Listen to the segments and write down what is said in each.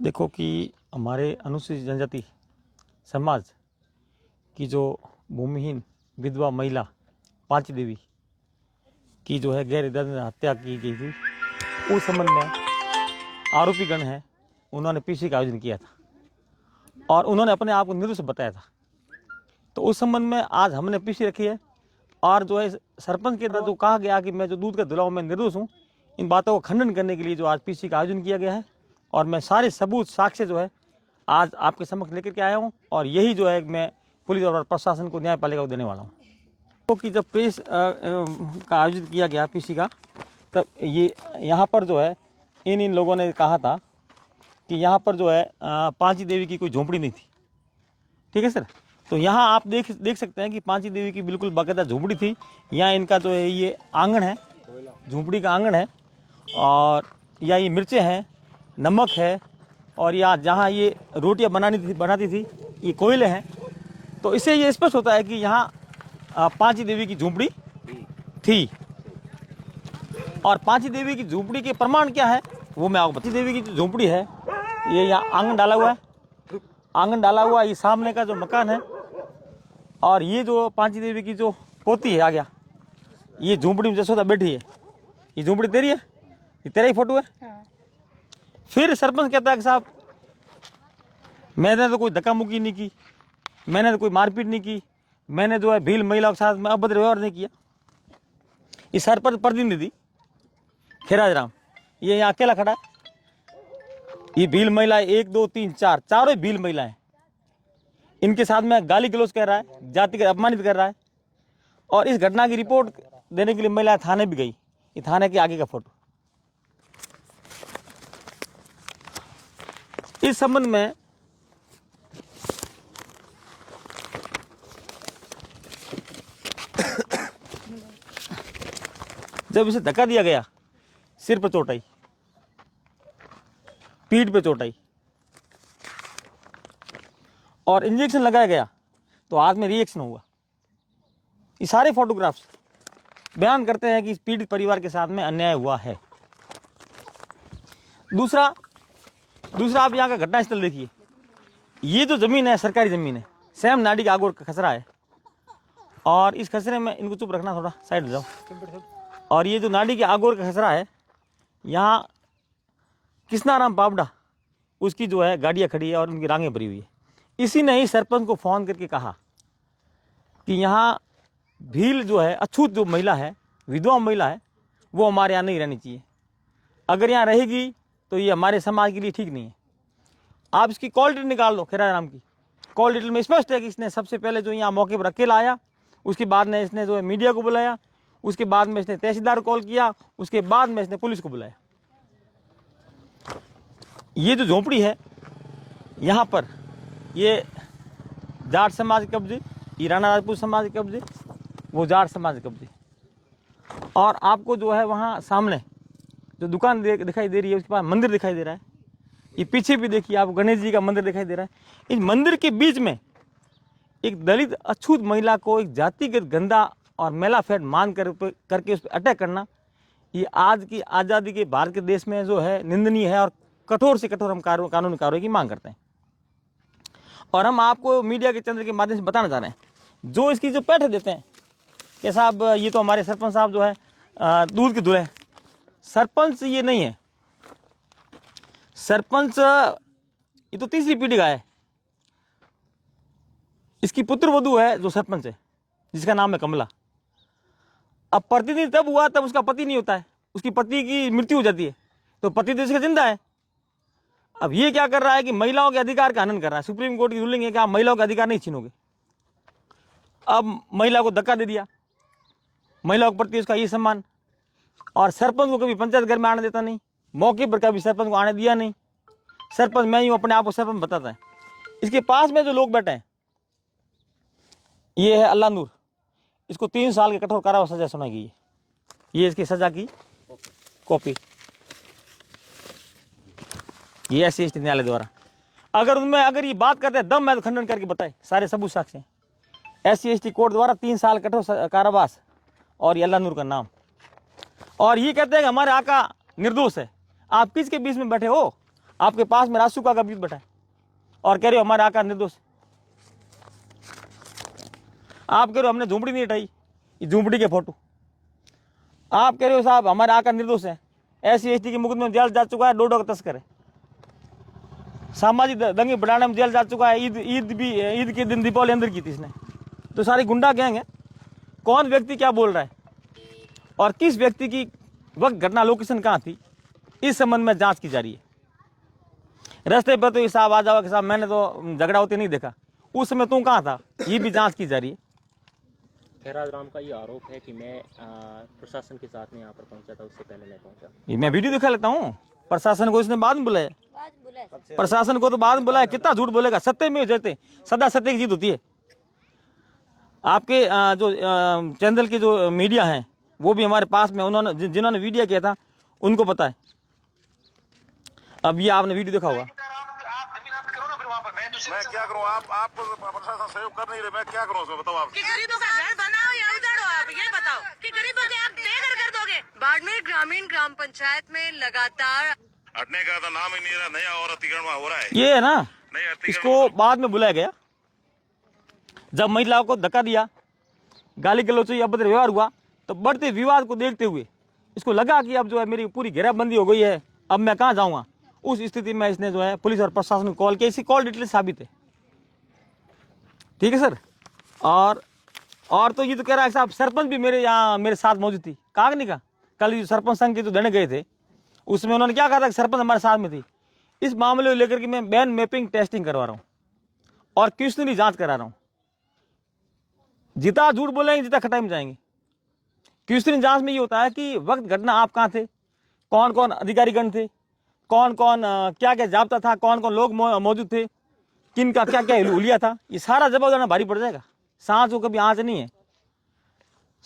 देखो कि हमारे अनुसूचित जनजाति समाज की जो भूमिहीन विधवा महिला पांच देवी की जो है गैर इरादत हत्या की गई थी, उस संबंध में आरोपी गण है उन्होंने पीसी का आयोजन किया था और उन्होंने अपने आप को निर्दोष बताया था। तो उस संबंध में आज हमने पीसी रखी है और जो है सरपंच के द्वारा जो कहा गया कि मैं जो दूध का धुलाऊं मैं निर्दोष हूँ, इन बातों को खंडन करने के लिए जो आज पीसी का आयोजन किया गया है और मैं सारे सबूत साक्ष्य जो है आज आपके समक्ष लेकर के आया हूँ और यही जो है मैं पुलिस और प्रशासन को न्यायपालिका को देने वाला हूँ। तो कि जब प्रेस का आयोजित किया गया पीसी का, तब ये यहाँ पर जो है इन लोगों ने कहा था कि यहाँ पर जो है पांची देवी की कोई झोंपड़ी नहीं थी। ठीक है सर, तो यहाँ आप देख सकते हैं कि पांची देवी की बिल्कुल बाकायदा झोंपड़ी थी। यहाँ इनका जो है ये आंगन है, झोंपड़ी का आंगन है और यहाँ ये मिर्चें हैं, नमक है और यहाँ जहाँ ये रोटियाँ बनाती थी ये कोयले हैं। तो इससे ये स्पष्ट होता है कि यहाँ पांची देवी की झोंपड़ी थी। और पांची देवी की झोंपड़ी के प्रमाण क्या है वो मैं आपको पांची देवी की जो झोंपड़ी है ये यहाँ आंगन डाला हुआ है, आंगन डाला हुआ ये सामने का जो मकान है और ये जो पांची देवी की जो पोती है आ गया, ये झोंपड़ी में जसोदा बैठी है। ये झोंपड़ी तेरी है, ये तेरा ही फोटो है। हाँ। फिर सरपंच कहता है कि साहब मैंने तो कोई धक्का मुक्की नहीं की, मैंने तो कोई मारपीट नहीं की, मैंने जो है भील महिलाओं के साथ में अभद्र व्यवहार नहीं किया। ये सरपंच प्रतिनिधि खैराज राम ये यहाँ अकेला खड़ा है। ये भील महिलाएं 1 2 3 4 चारों भील महिलाएं, इनके साथ में गाली गलौज कर रहा है, जाति का अपमानित कर रहा है। और इस घटना की रिपोर्ट देने के लिए महिला थाने भी गई। ये थाने के आगे का फोटो। इस संबंध में जब इसे धक्का दिया गया, सिर पर चोट आई, पीठ पे चोट आई और इंजेक्शन लगाया गया तो हाथ में रिएक्शन हुआ। ये सारे फोटोग्राफ्स बयान करते हैं कि इस पीड़ित परिवार के साथ में अन्याय हुआ है। दूसरा आप यहाँ का घटनास्थल देखिए। ये जो जमीन है सरकारी जमीन है, सैम नाडी का आगोर का खसरा है और इस खसरे में इनको चुप रखना, थोड़ा साइड हो जाओ। और ये जो नाडी के आगोर का खसरा है, यहाँ कृष्णाराम पावड़ा उसकी जो है गाड़ियाँ खड़ी है और उनकी रांगें भरी हुई है। इसी ने ही सरपंच को फ़ोन करके कहा कि यहाँ भील जो है अछूत जो महिला है, विधवा महिला है, वो हमारे यहाँ नहीं रहनी चाहिए। अगर यहाँ रहेगी तो ये हमारे समाज के लिए ठीक नहीं है। आप इसकी कॉल डिटेल निकाल लो। खैराज राम की कॉल डिटेल में स्पष्ट है कि इसने सबसे पहले जो यहाँ मौके पर अकेला आया, उसके बाद में इसने जो है मीडिया को बुलाया, उसके बाद में इसने तहसीलदार को कॉल किया, उसके बाद में इसने पुलिस को बुलाया। ये जो झोंपड़ी है यहाँ पर ये जाट समाज के कब्जे, ये राणा राजपूत समाज के कब्जे, वो जाट समाज के कब्जे। और आपको जो है वहाँ सामने जो दुकान दिखाई दे रही है उसके पास मंदिर दिखाई दे रहा है। ये पीछे भी देखिए आपको गणेश जी का मंदिर दिखाई दे रहा है। इस मंदिर के बीच में एक दलित अछूत महिला को एक जातिगत गंदा और मैला फेट मान करके उस पर अटैक करना, ये आज की आज़ादी के भारत के देश में जो है निंदनीय है और कठोर से कठोर हम कानूनी कार्रवाई की मांग करते हैं। और हम आपको मीडिया के चंद्र के माध्यम से बताना चाह रहे हैं, जो इसकी जो पैठ देते हैं कि साहब ये तो हमारे सरपंच साहब जो है दूध के धुले। सरपंच ये नहीं है, सरपंच ये तो तीसरी पीढ़ी का है। इसकी पुत्र वधू है जो सरपंच है, जिसका नाम है कमला। अब प्रतिनिधि तब हुआ तब उसका पति नहीं होता है, उसकी पति की मृत्यु हो जाती है, तो पति तो इसका जिंदा है। अब ये क्या कर रहा है कि महिलाओं के अधिकार का हनन कर रहा है। सुप्रीम कोर्ट की रूलिंग है कि आप महिलाओं के अधिकार नहीं छीनोगे। अब महिला को धक्का दे दिया, महिलाओं के प्रति उसका ये सम्मान। और सरपंच को कभी पंचायत घर में आने देता नहीं, मौके पर कभी सरपंच को आने दिया नहीं। सरपंच मैं यूँ अपने आप को सरपंच बताता है। इसके पास में जो लोग बैठे हैं ये है अल्लाह नूर, इसको 3 साल के कठोर कारावास सजा सुनाई गई है। ये इसकी सजा की कॉपी, ये SC/ST न्यायालय द्वारा। अगर ये बात करते हैं दम मैं तो खंडन करके बताए, सारे सबूत साक्ष्य हैं। SC/ST कोर्ट द्वारा 3 साल कठोर कारावास और ये अल्लाह नूर का नाम। और ये कहते हैं कि हमारे आका निर्दोष है। आप किसके बीच में बैठे हो? आपके पास में रासुका का बीज बैठा है और कह रहे हो हमारा आकार निर्दोष। आप कह रहे हो हमने झूंपड़ी नहीं हटाई, ये झूंपड़ी के फोटो। आप कह रहे हो साहब हमारा आकार निर्दोष है, SC/ST के मुकदमे में जेल जा चुका है, डोडो का तस्कर है, सामाजिक दंगे बढ़ाने में जेल जा चुका है, ईद के दिन दीपावली अंदर की थी इसने। तो सारी गुंडा गैंग है। कौन व्यक्ति क्या बोल रहा है और किस व्यक्ति की वक्त घटना लोकेशन कहाँ थी, इस संबंध में जांच की जा रही है। रास्ते पर तो ये साहब आ जाओ कि साहब मैंने तो झगड़ा होते नहीं देखा, उस समय तू कहाँ था, ये भी जांच की जा रही है। खैराज राम का ये आरोप है कि मैं प्रशासन के साथ में यहाँ पर पहुंचा था, उससे पहले नहीं पहुंचा। ये मैं वीडियो दिखा लेता हूँ। प्रशासन को इसने बाद में बुलाया, प्रशासन को तो बाद में बुलाया। कितना झूठ बोलेगा, सत्य में जयते, सदा सत्य की जीत होती है। आपके जो चैनल के जो मीडिया हैं वो भी हमारे पास में, उन्होंने जिन्होंने वीडियो किया था उनको पता है। अब ये आपने वीडियो देखा होगा। मैं क्या करूं, आप प्रशासन सहयोग कर नहीं रहे, मैं क्या करूं उसमें बताओ आप। कि गरीबों का घर बनाओ या उजाड़ो, आप ये बताओ कि गरीबों के आप बेघर कर दोगे। बाड़मेर ग्रामीण ग्राम पंचायत में लगातार हटने का तो नाम ही नहीं रहा, नया और अतिक्रमण हो रहा है। ये है ना, नहीं अतिक्रमण इसको बाद में बुलाया गया जब महिलाओं को धक्का दिया, गाली गलौच हुई, अभद्र व्यवहार हुआ, तो बढ़ते विवाद को देखते हुए इसको लगा कि अब जो है मेरी पूरी घेराबंदी हो गई है, अब मैं कहाँ जाऊँगा। उस स्थिति में इसने जो है पुलिस और प्रशासन को कॉल किया। इसकी कॉल डिटेल साबित है, ठीक है सर। और तो ये तो कह रहा है साहब सरपंच भी मेरे यहाँ मेरे साथ मौजूद थी। कहा नहीं कहा, कल जो सरपंच संघ के जो देने गए थे उसमें उन्होंने क्या कहा था कि सरपंच हमारे साथ में थी। इस मामले को लेकर के मैं बैन मैपिंग टेस्टिंग करवा रहा हूँ और क्वेश्चनरी जांच करा रहा हूँ। जितना झूठ बोलेंगे जितना खटाई में जाएंगे। क्वेश्चनरी जांच में ये होता है कि वक्त घटना आप कहाँ थे, कौन कौन अधिकारीगण थे, कौन कौन क्या क्या जाब्ता था, कौन कौन लोग मौजूद थे, किन का क्या क्या हुलिया था, ये सारा जवाब देना भारी पड़ जाएगा। सांस को कभी आँच नहीं है।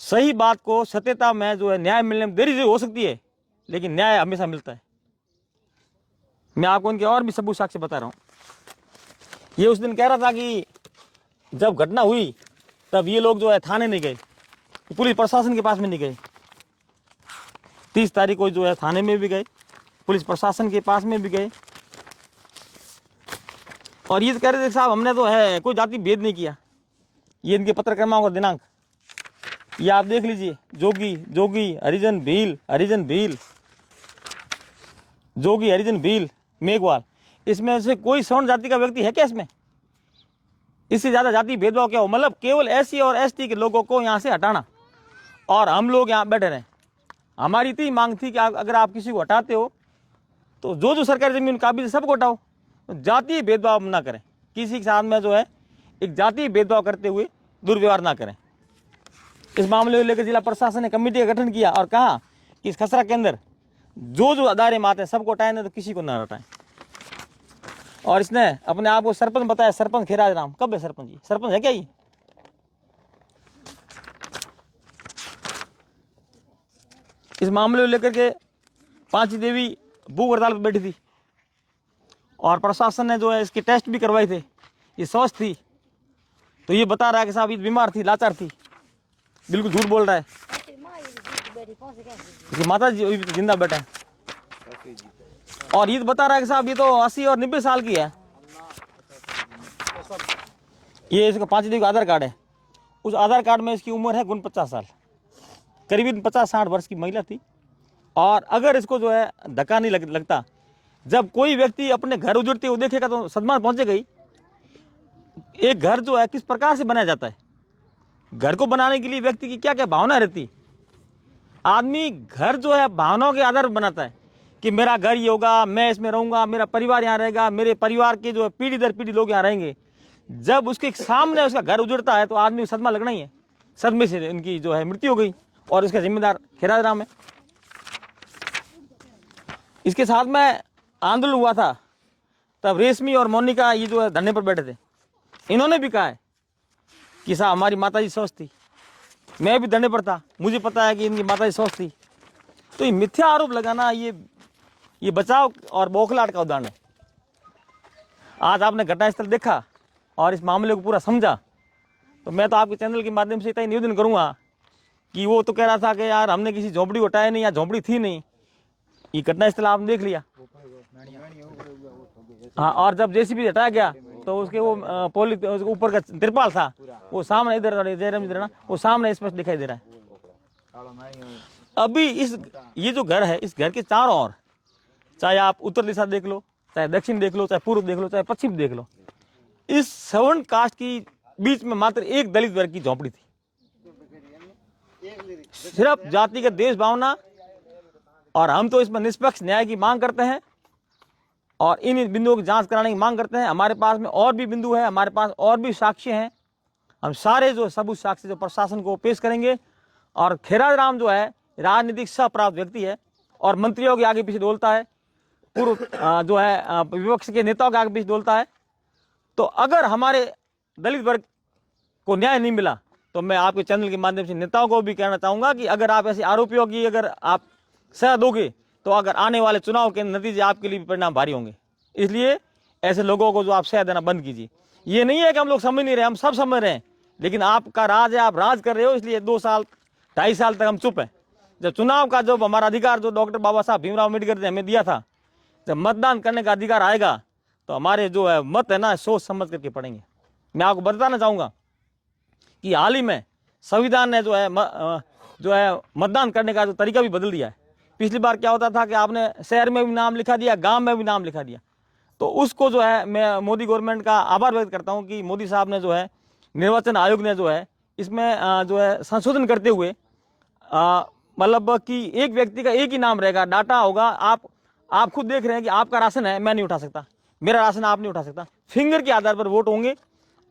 सही बात को सत्यता में जो है न्याय मिलने में देरी हो सकती है, लेकिन न्याय हमेशा मिलता है। मैं आपको उनके और भी सबूत साक्ष्य बता रहा हूँ। ये उस दिन कह रहा था कि जब घटना हुई तब ये लोग जो है थाने नहीं गए, पुलिस प्रशासन के पास में नहीं गए। 30 तारीख को जो है थाने में भी गए, पुलिस प्रशासन के पास में भी गए और ये कह रहे थे साहब हमने तो है कोई जाति भेद नहीं किया। ये इनके पत्रक्रमाओं का दिनांक ये आप देख लीजिए। जोगी हरिजन भील, जोगी हरिजन भील मेघवाल, इसमें से कोई सवर्ण जाति का व्यक्ति है क्या इसमें? इससे ज़्यादा जाति भेदभाव क्या हो? मतलब केवल SC और ST के लोगों को यहाँ से हटाना और हम लोग यहाँ बैठे रहें। हमारी इतनी मांग थी कि अगर आप किसी को हटाते हो तो जो सरकारी जमीन काबिज सबको हटाओ, जातीय भेदभाव ना करें। किसी के साथ में जो है एक जातीय भेदभाव करते हुए दुर्व्यवहार ना करें। इस मामले को लेकर जिला प्रशासन ने कमेटी का गठन किया और कहा कि इस खसरा के अंदर जो अदारे में आते हैं सबको हटाएं, तो किसी को ना हटाएं। और इसने अपने आप को सरपंच बताया, सरपंच खैराज राम। कब है सरपंच? जी सरपंच है क्या ये? इस मामले को लेकर के पांची देवी भूख हड़ताल पर बैठी थी और प्रशासन ने जो है इसके टेस्ट भी करवाए थे। ये स्वस्थ थी, तो ये बता रहा है कि साहब ये बीमार थी, लाचार थी। बिल्कुल झूठ बोल रहा है। इसकी माता जी जिंदा बैठा है और ये बता रहा है कि साहब ये तो 80 और 90 साल की है। ये इसका पांची देवी का आधार कार्ड है। उस आधार कार्ड में इसकी उम्र है 49 साल, करीबन 50-60 वर्ष की महिला थी। और अगर इसको जो है धक्का नहीं लगता, जब कोई व्यक्ति अपने घर उजड़ते हुए देखेगा तो सदमा पहुंचेगा ही। एक घर जो है किस प्रकार से बनाया जाता है, घर को बनाने के लिए व्यक्ति की क्या क्या भावना रहती। आदमी घर जो है भावनाओं के आधार पर बनाता है कि मेरा घर ये होगा, मैं इसमें रहूंगा, मेरा परिवार यहाँ रहेगा, मेरे परिवार के जो है पीढ़ी दर पीढ़ी लोग यहाँ रहेंगे। जब उसके सामने उसका घर उजड़ता है तो आदमी को सदमा लगना ही है। सदमे से इनकी जो है मृत्यु हो गई और इसका जिम्मेदार खैराज राम है। इसके साथ में आंदोलन हुआ था तब रेशमी और मोनिका ये जो है धरने पर बैठे थे। इन्होंने भी कहा है कि साहब हमारी माताजी स्वस्थ थी, मैं भी धरने पर था, मुझे पता है कि इनकी माताजी स्वस्थ थी। तो ये मिथ्या आरोप लगाना ये बचाव और बौखलाहट का उदाहरण है। आज आपने घटनास्थल देखा और इस मामले को पूरा समझा, तो मैं तो आपके चैनल के माध्यम से इतना निवेदन करूंगा कि वो तो कह रहा था कि यार हमने किसी झोंपड़ी को हटाया नहीं या झोंपड़ी थी नहीं। ये घटनास्थल आपने देख लिया, हाँ, और जब जेसीबी हटाया गया तो उसके वो पोली उसके ऊपर का तिरपाल था वो सामने इधर जयराम इधर ना वो सामने स्पष्ट दिखाई दे रहा है। अभी ये जो घर है इस घर के चारों ओर, चाहे आप उत्तर दिशा देख लो, चाहे दक्षिण देख लो, चाहे पूर्व देख लो, चाहे पश्चिम देख लो, इस सवर्ण कास्ट की बीच में मात्र एक दलित वर्ग की झोंपड़ी थी। सिर्फ जातिगत देश भावना, और हम तो इसमें निष्पक्ष न्याय की मांग करते हैं और इन बिंदुओं की जांच कराने की मांग करते हैं। हमारे पास में और भी बिंदु है, हमारे पास और भी साक्ष्य हैं। हम सारे जो सबूत साक्ष्य जो प्रशासन को पेश करेंगे। और खैराज राम जो है राजनीतिक सहप्राप्त व्यक्ति है और मंत्रियों के आगे पीछे डोलता है, पूर्व जो है विपक्ष के नेताओं के आगे पीछे डोलता है। तो अगर हमारे दलित वर्ग को न्याय नहीं मिला तो मैं आपके चैनल के माध्यम से नेताओं को भी कहना चाहूँगा कि अगर आप ऐसे आरोपियों की अगर आप सह दोगे तो अगर आने वाले चुनाव के नतीजे आपके लिए भी परिणाम भारी होंगे। इसलिए ऐसे लोगों को जो आप सह देना बंद कीजिए। ये नहीं है कि हम लोग समझ नहीं रहे, हम सब समझ रहे हैं, लेकिन आपका राज है, आप राज कर रहे हो, इसलिए 2 साल 2.5 साल तक हम चुप हैं। जब चुनाव का जब हमारा अधिकार जो डॉक्टर बाबा साहब भीमराव अम्बेडकर ने हमें दिया था, जब मतदान करने का अधिकार आएगा तो हमारे जो है मत है ना सोच समझ करके पड़ेंगे। मैं आपको बताना चाहूँगा कि हाल ही में संविधान ने जो है मतदान करने का जो तरीका भी बदल दिया है। पिछली बार क्या होता था कि आपने शहर में भी नाम लिखा दिया, गांव में भी नाम लिखा दिया। तो उसको जो है मैं मोदी गवर्नमेंट का आभार व्यक्त करता हूं कि मोदी साहब ने जो है निर्वाचन आयोग ने जो है इसमें जो है संशोधन करते हुए मतलब कि एक व्यक्ति का एक ही नाम रहेगा, डाटा होगा। आप खुद देख रहे हैं कि आपका राशन है, मैं नहीं उठा सकता, मेरा राशन आप नहीं उठा सकता। फिंगर के आधार पर वोट होंगे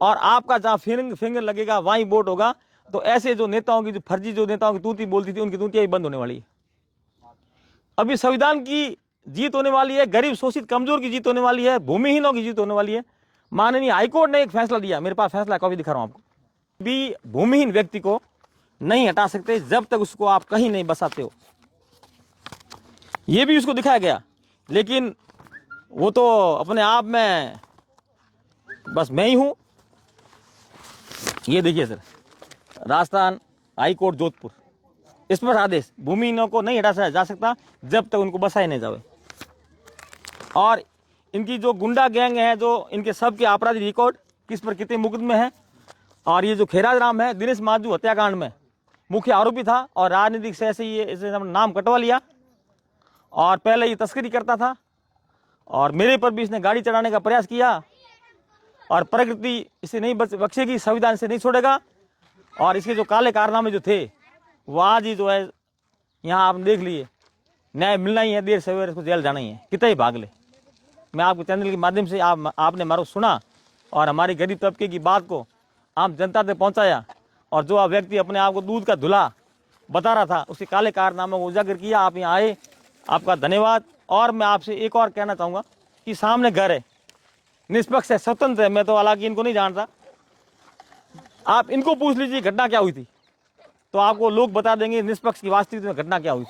और आपका जहाँ फिंगर लगेगा वहीं वोट होगा। तो ऐसे जो नेताओं की जो फर्जी जो नेताओं की तूती बोलती थी उनकी तूतियाँ बंद होने वाली है। अभी संविधान की जीत होने वाली है, गरीब शोषित कमजोर की जीत होने वाली है, भूमिहीनों की जीत होने वाली है। माननीय हाईकोर्ट ने एक फैसला दिया, मेरे पास फैसला कॉपी दिखा रहा हूं आपको। भी भूमिहीन व्यक्ति को नहीं हटा सकते जब तक उसको आप कहीं नहीं बसाते हो, ये भी उसको दिखाया गया। लेकिन वो तो अपने आप में बस मैं ही हूं। ये देखिए सर, राजस्थान हाईकोर्ट जोधपुर, इस पर आदेश, भूमिहीनों को नहीं हटा जा सकता जब तक उनको बसाए नहीं जावे। और इनकी जो गुंडा गैंग है, जो इनके सब के आपराधिक रिकॉर्ड, किस पर कितने मुकदमे हैं। और ये जो खैराज राम है दिनेश माजू हत्याकांड में मुख्य आरोपी था और राजनीतिक सह से ये इसे नाम कटवा लिया और पहले ये तस्करी करता था और मेरे पर भी इसने गाड़ी चढ़ाने का प्रयास किया। और प्रकृति इसे नहीं बख्शेगी, संविधान से नहीं छोड़ेगा। और इसके जो काले कारनामे जो थे वो आज ही जो है यहाँ आप देख लिए, न्याय मिलना ही है, देर सवेरे इसको जेल जाना ही है, कितना ही भाग ले। मैं आपके चैनल के माध्यम से आपने हमारा सुना और हमारी गरीब तबके की बात को आम जनता तक पहुँचाया। और जो व्यक्ति अपने आप को दूध का धुला बता रहा था उसके काले कारनामों को उजागर किया। आप यहाँ आए, आपका धन्यवाद। और मैं आपसे एक और कहना चाहूँगा कि सामने घर है, निष्पक्ष है, स्वतंत्र है। मैं तो हालांकि इनको नहीं जानता, आप इनको पूछ लीजिए घटना क्या हुई थी, तो आपको लोग बता देंगे निष्पक्ष की वास्तविक में घटना क्या हुई।